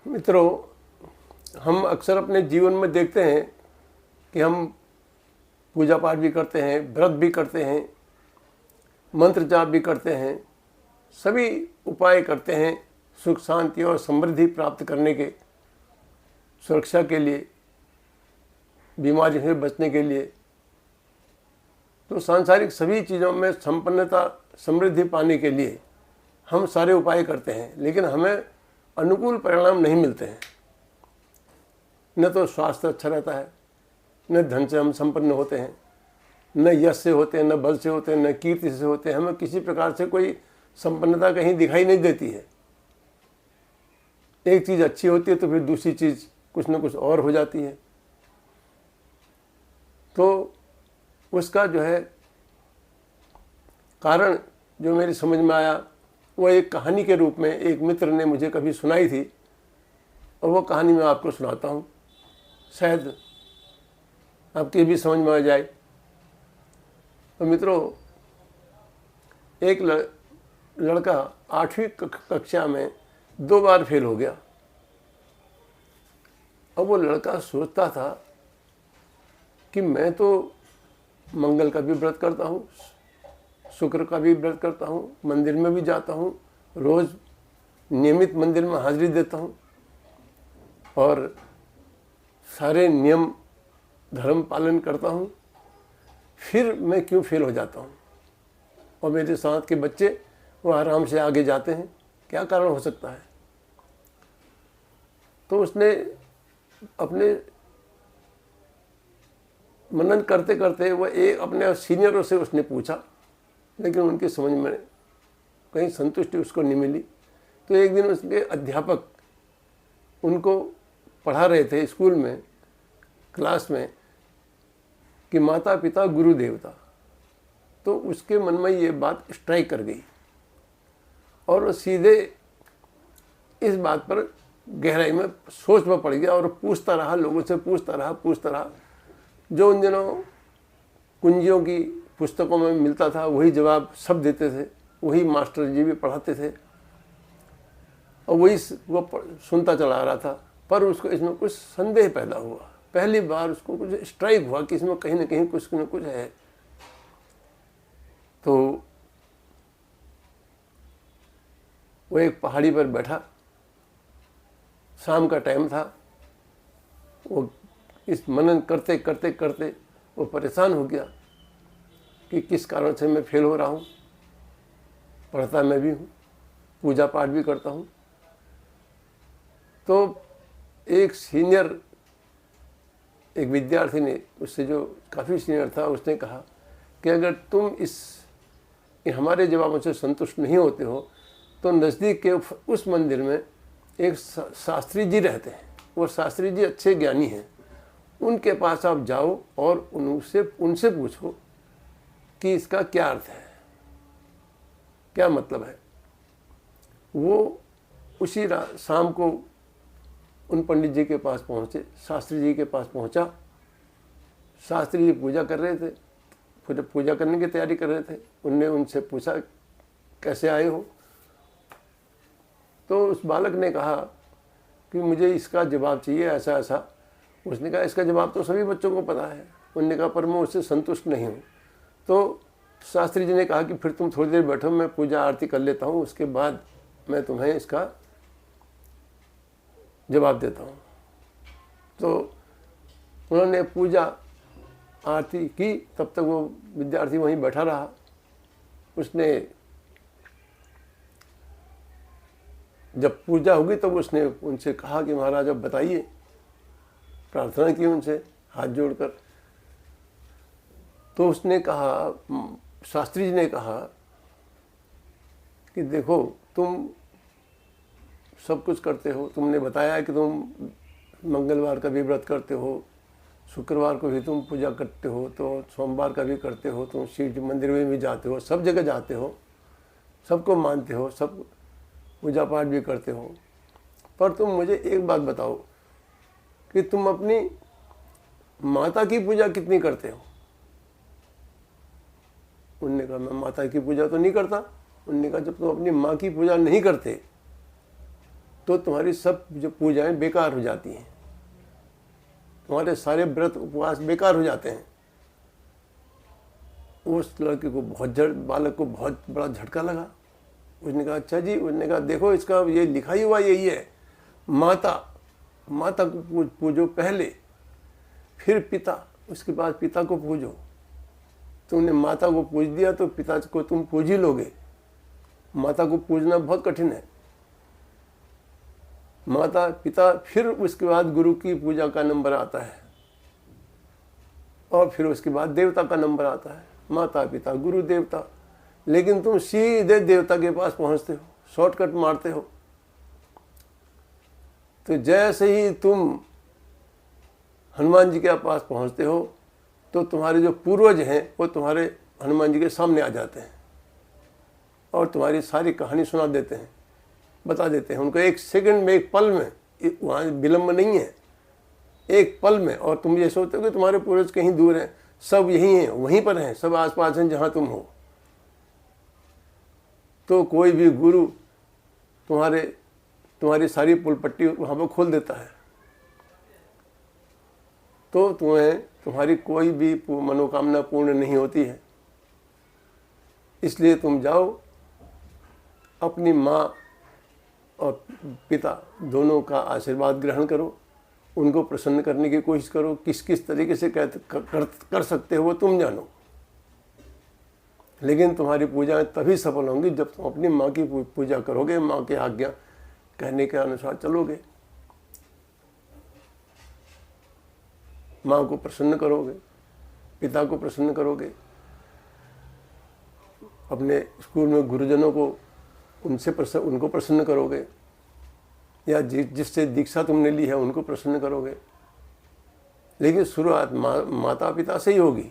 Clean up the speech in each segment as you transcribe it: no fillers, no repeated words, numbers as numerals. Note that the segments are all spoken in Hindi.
मित्रों, हम अक्सर अपने जीवन में देखते हैं कि हम पूजा पाठ भी करते हैं, व्रत भी करते हैं, मंत्र जाप भी करते हैं, सभी उपाय करते हैं सुख शांति और समृद्धि प्राप्त करने के, सुरक्षा के लिए, बीमारी से बचने के लिए। तो सांसारिक सभी चीज़ों में संपन्नता समृद्धि पाने के लिए हम सारे उपाय करते हैं, लेकिन हमें अनुकूल परिणाम नहीं मिलते हैं। न तो स्वास्थ्य अच्छा रहता है, न धन से हम संपन्न होते हैं, न यश से होते हैं, न बल से होते हैं, न कीर्ति से होते हैं। हमें किसी प्रकार से कोई संपन्नता कहीं दिखाई नहीं देती है। एक चीज़ अच्छी होती है तो फिर दूसरी चीज़ कुछ न कुछ और हो जाती है। तो उसका जो है कारण जो मेरी समझ में आया, वो एक कहानी के रूप में एक मित्र ने मुझे कभी सुनाई थी, और वो कहानी मैं आपको सुनाता हूँ, शायद आपकी भी समझ में आ जाए। तो मित्रों, एक लड़का 8वीं कक्षा में 2 बार फेल हो गया। अब वो लड़का सोचता था कि मैं तो मंगल का भी व्रत करता हूँ, शुक्र का भी व्रत करता हूँ, मंदिर में भी जाता हूँ, रोज़ नियमित मंदिर में हाजिरी देता हूँ और सारे नियम धर्म पालन करता हूँ, फिर मैं क्यों फेल हो जाता हूँ और मेरे साथ के बच्चे वो आराम से आगे जाते हैं? क्या कारण हो सकता है? तो उसने अपने मनन करते करते वो एक अपने सीनियरों से उसने पूछा, लेकिन उनकी समझ में कहीं संतुष्टि उसको नहीं मिली। तो एक दिन उसके अध्यापक उनको पढ़ा रहे थे स्कूल में, क्लास में, कि माता पिता गुरु देवता। तो उसके मन में ये बात स्ट्राइक कर गई और वो सीधे इस बात पर गहराई में सोच में पड़ गया और पूछता रहा, लोगों से पूछता रहा। जो उन दिनों कुंजियों की पुस्तकों में मिलता था वही जवाब सब देते थे, वही मास्टर जी भी पढ़ाते थे और वही वो सुनता चला आ रहा था। पर उसको इसमें कुछ संदेह पैदा हुआ। पहली बार उसको कुछ स्ट्राइक हुआ कि इसमें कहीं ना कहीं कुछ न कुछ है। तो वो एक पहाड़ी पर बैठा, शाम का टाइम था। वो इस मनन करते करते करते वो परेशान हो गया कि किस कारण से मैं फेल हो रहा हूँ। पढ़ता मैं भी हूँ, पूजा पाठ भी करता हूँ। तो एक सीनियर, एक विद्यार्थी ने, उससे जो काफ़ी सीनियर था, उसने कहा कि अगर तुम इन हमारे जवाबों से संतुष्ट नहीं होते हो तो नज़दीक के उस मंदिर में एक शास्त्री जी रहते हैं। वो शास्त्री जी अच्छे ज्ञानी हैं, उनके पास आप जाओ और उनसे पूछो कि इसका क्या अर्थ है, क्या मतलब है। वो उसी शाम को उन पंडित जी के पास पहुँचे, शास्त्री जी के पास पहुँचा। शास्त्री जी पूजा कर रहे थे, पूजा करने की तैयारी कर रहे थे। उनने उनसे पूछा, कैसे आए हो? तो उस बालक ने कहा कि मुझे इसका जवाब चाहिए, ऐसा ऐसा। उसने कहा, इसका जवाब तो सभी बच्चों को पता है। उन्होंने कहा, पर मैं उससे संतुष्ट नहीं हूँ। तो शास्त्री जी ने कहा कि फिर तुम थोड़ी देर बैठो, मैं पूजा आरती कर लेता हूँ, उसके बाद मैं तुम्हें इसका जवाब देता हूँ। तो उन्होंने पूजा आरती की, तब तक वो विद्यार्थी वहीं बैठा रहा। उसने जब पूजा होगी तब उसने उनसे कहा कि महाराज अब बताइए। प्रार्थना की उनसे हाथ जोड़कर। तो उसने कहा, शास्त्री जी ने कहा कि देखो, तुम सब कुछ करते हो, तुमने बताया कि तुम मंगलवार का भी व्रत करते हो, शुक्रवार को भी तुम पूजा करते हो, तो सोमवार का भी करते हो, तुम शिव जी मंदिर में भी जाते हो, सब जगह जाते हो, सबको मानते हो, सब पूजा पाठ भी करते हो। पर तुम मुझे एक बात बताओ कि तुम अपनी माता की पूजा कितनी करते हो? उन्होंने कहा, मैं माता की पूजा तो नहीं करता। उन्होंने कहा, जब तुम अपनी माँ की पूजा नहीं करते तो तुम्हारी सब जो पूजाएं बेकार हो जाती हैं, तुम्हारे सारे व्रत उपवास बेकार हो जाते हैं। उस लड़के को बालक को बहुत बड़ा झटका लगा। उसने कहा अच्छा जी, उसने कहा देखो इसका ये लिखा ही हुआ यही है, माता को पूजो पहले, फिर पिता, उसके बाद पिता को पूजो। तुमने माता को पूज दिया तो पिता को तुम पूज ही लोगे। माता को पूजना बहुत कठिन है। माता पिता, फिर उसके बाद गुरु की पूजा का नंबर आता है, और फिर उसके बाद देवता का नंबर आता है। माता पिता गुरु देवता, लेकिन तुम सीधे देवता के पास पहुंचते हो, शॉर्टकट मारते हो। तो जैसे ही तुम हनुमान जी के पास पहुंचते हो तो तुम्हारे जो पूर्वज हैं वो तुम्हारे हनुमान जी के सामने आ जाते हैं और तुम्हारी सारी कहानी सुना देते हैं, बता देते हैं। उनको एक सेकंड में, एक पल में, वहाँ विलम्ब नहीं है, एक पल में। और तुम ये सोचते हो कि तुम्हारे पूर्वज कहीं दूर हैं, सब यहीं हैं, वहीं पर हैं, सब आसपास हैं जहाँ तुम हो। तो कोई भी गुरु तुम्हारी सारी पुलपट्टी वहाँ पर खोल देता है। तो तुम्हारी कोई भी मनोकामना पूर्ण नहीं होती है। इसलिए तुम जाओ, अपनी माँ और पिता दोनों का आशीर्वाद ग्रहण करो, उनको प्रसन्न करने की कोशिश करो। किस किस तरीके से कर सकते हो वो तुम जानो, लेकिन तुम्हारी पूजाएं तभी सफल होंगी जब तुम अपनी माँ की पूजा करोगे, माँ की आज्ञा कहने के अनुसार चलोगे, माँ को प्रसन्न करोगे, पिता को प्रसन्न करोगे, अपने स्कूल में गुरुजनों को उनको प्रसन्न करोगे, या जिससे दीक्षा तुमने ली है उनको प्रसन्न करोगे। लेकिन शुरुआत माता पिता से ही होगी।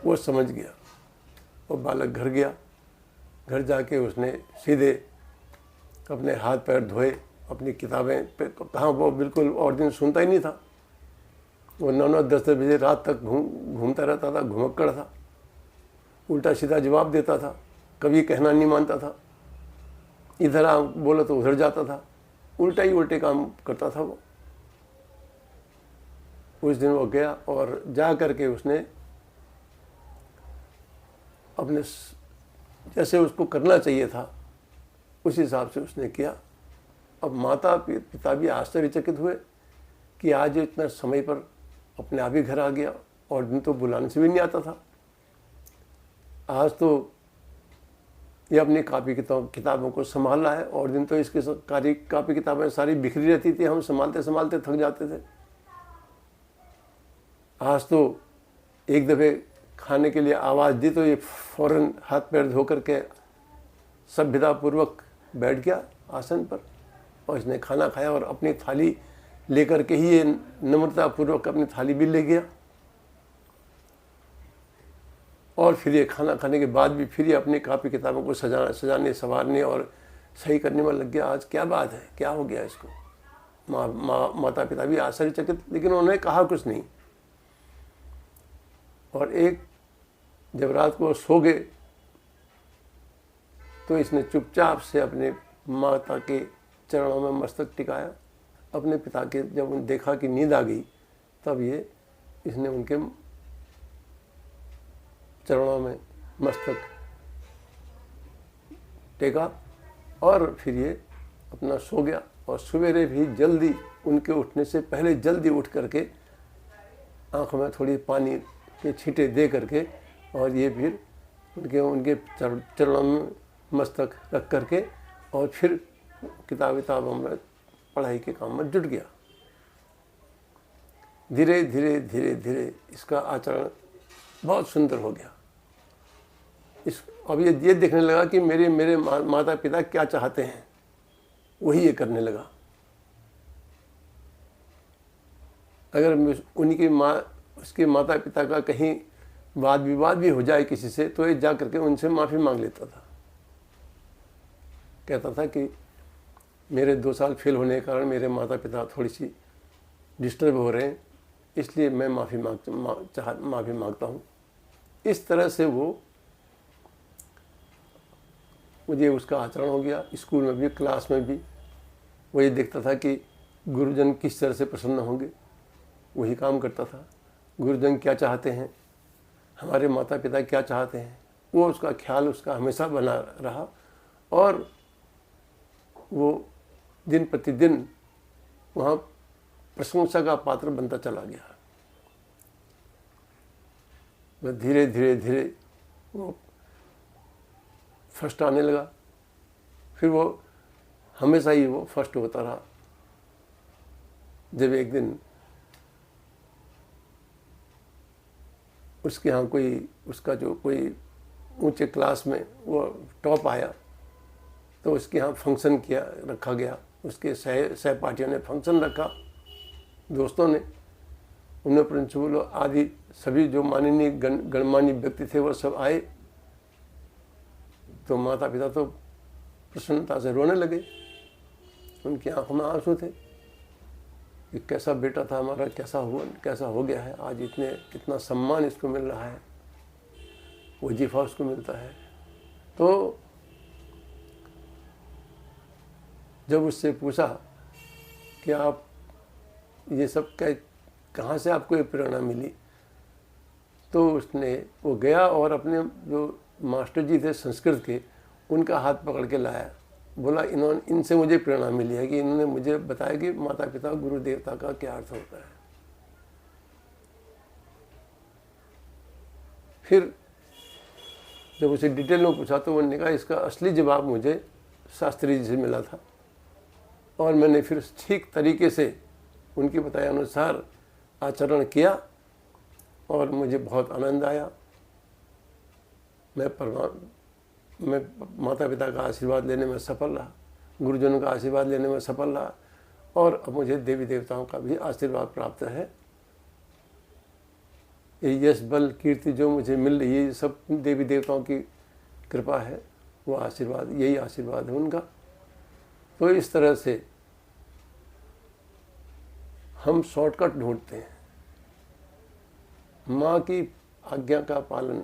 वो समझ गया। वो बालक घर गया। घर जाके उसने सीधे अपने हाथ पैर धोए, अपनी किताबें पे, कहाँ वो बिल्कुल और दिन सुनता ही नहीं था। वो 9-9 10-10 बजे रात तक घूमता रहता था, घुमक्कड़ था, उल्टा सीधा जवाब देता था, कभी कहना नहीं मानता था, इधर आ बोलो तो उधर जाता था, उल्टा ही उल्टे काम करता था वो। उस दिन वो गया और जा करके उसने अपने जैसे उसको करना चाहिए था उस हिसाब से उसने किया। अब माता पिता भी आश्चर्यचकित हुए कि आज इतना समय पर अपने आप ही घर आ गया, और दिन तो बुलाने से भी नहीं आता था। आज तो ये अपनी किताबों को संभाल रहा है, और दिन तो इसके कापी किताबें सारी बिखरी रहती थी, हम संभालते संभालते थक जाते थे। आज तो एक दफ़े खाने के लिए आवाज़ दी तो ये फौरन हाथ पैर धो करके सभ्यतापूर्वक बैठ गया आसन पर, और इसने खाना खाया और अपनी थाली लेकर के ही ये नम्रतापूर्वक अपनी थाली भी ले गया। और फिर ये खाना खाने के बाद भी फिर ये अपनी कापी किताबों को सजाने संवारने और सही करने में लग गया। आज क्या बात है, क्या हो गया इसको? माता पिता भी आश्चर्यचकित, लेकिन उन्होंने कहा कुछ नहीं। और एक जब रात को सो गए तो इसने चुपचाप से अपने माता के चरणों में मस्तक टिकाया। अपने पिता के जब उन देखा कि नींद आ गई, तब इसने उनके चरणों में मस्तक टेका और फिर ये अपना सो गया। और सवेरे भी जल्दी, उनके उठने से पहले जल्दी उठ करके आँखों में थोड़ी पानी के छींटे दे करके, और ये फिर उनके चरणों में मस्तक रख करके और फिर किताबों में पढ़ाई के काम में जुट गया। धीरे धीरे धीरे धीरे इसका आचरण बहुत सुंदर हो गया। अब ये देखने लगा कि मेरे माता पिता क्या चाहते हैं, वही ये करने लगा। अगर उसके माता पिता का कहीं वाद विवाद भी हो जाए किसी से, तो ये जा करके उनसे माफ़ी मांग लेता था। कहता था कि मेरे 2 साल फेल होने के कारण मेरे माता पिता थोड़ी सी डिस्टर्ब हो रहे हैं, इसलिए मैं माफ़ी मांगता हूँ। इस तरह से वो मुझे उसका आचरण हो गया। स्कूल में भी, क्लास में भी वो ये देखता था कि गुरुजन किस तरह से प्रसन्न होंगे, वही काम करता था। गुरुजन क्या चाहते हैं, हमारे माता पिता क्या चाहते हैं, वो उसका ख्याल उसका हमेशा बना रहा और वो दिन प्रतिदिन वहाँ प्रशंसा का पात्र बनता चला गया। वह धीरे धीरे धीरे वो फर्स्ट आने लगा। फिर वो हमेशा ही वो फर्स्ट होता रहा। जब एक दिन उसके यहाँ कोई, उसका जो कोई ऊंचे क्लास में वो टॉप आया, तो उसके यहाँ फंक्शन रखा गया। उसके सहपाठियों ने फंक्शन रखा, दोस्तों ने, उन्हें प्रिंसिपल आदि सभी जो माननीय गणमान्य व्यक्ति थे वो सब आए। तो माता पिता तो प्रसन्नता से रोने लगे, उनकी आंखों में आंसू थे कि कैसा बेटा था हमारा, कैसा हो गया है, आज इतना सम्मान इसको मिल रहा है, वजीफा उसको मिलता है। तो जब उससे पूछा कि आप ये सब कहाँ से आपको ये प्रेरणा मिली, तो वो गया और अपने जो मास्टर जी थे संस्कृत के, उनका हाथ पकड़ के लाया। बोला इनसे मुझे प्रेरणा मिली है कि इन्होंने मुझे बताया कि माता पिता गुरु देवता का क्या अर्थ होता है। फिर जब उसे डिटेल में पूछा तो उन्होंने कहा इसका असली जवाब मुझे शास्त्री जी से मिला था और मैंने फिर ठीक तरीके से उनके बताए अनुसार आचरण किया और मुझे बहुत आनंद आया। मैं माता पिता का आशीर्वाद लेने में सफल रहा, गुरुजनों का आशीर्वाद लेने में सफल रहा और अब मुझे देवी देवताओं का भी आशीर्वाद प्राप्त है। ये यश बल कीर्ति जो मुझे मिल रही है, ये सब देवी देवताओं की कृपा है, वो आशीर्वाद, यही आशीर्वाद है उनका। तो इस तरह से हम शॉर्टकट ढूंढते हैं। माँ की आज्ञा का पालन,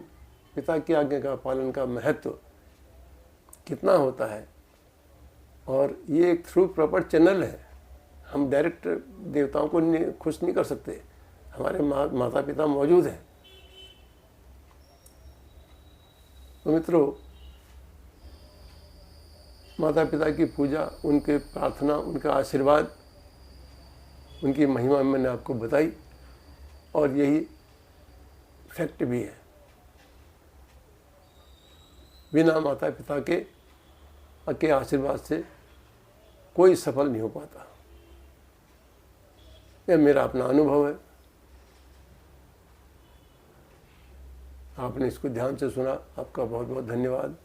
पिता की आज्ञा का पालन का महत्व कितना होता है, और ये एक थ्रू प्रॉपर चैनल है। हम डायरेक्ट देवताओं को खुश नहीं कर सकते, हमारे माता पिता मौजूद हैं। तो मित्रों, माता पिता की पूजा, उनके प्रार्थना, उनका आशीर्वाद, उनकी महिमा मैंने आपको बताई और यही फैक्ट भी है। बिना माता पिता के आशीर्वाद से कोई सफल नहीं हो पाता। यह मेरा अपना अनुभव है। आपने इसको ध्यान से सुना, आपका बहुत बहुत धन्यवाद।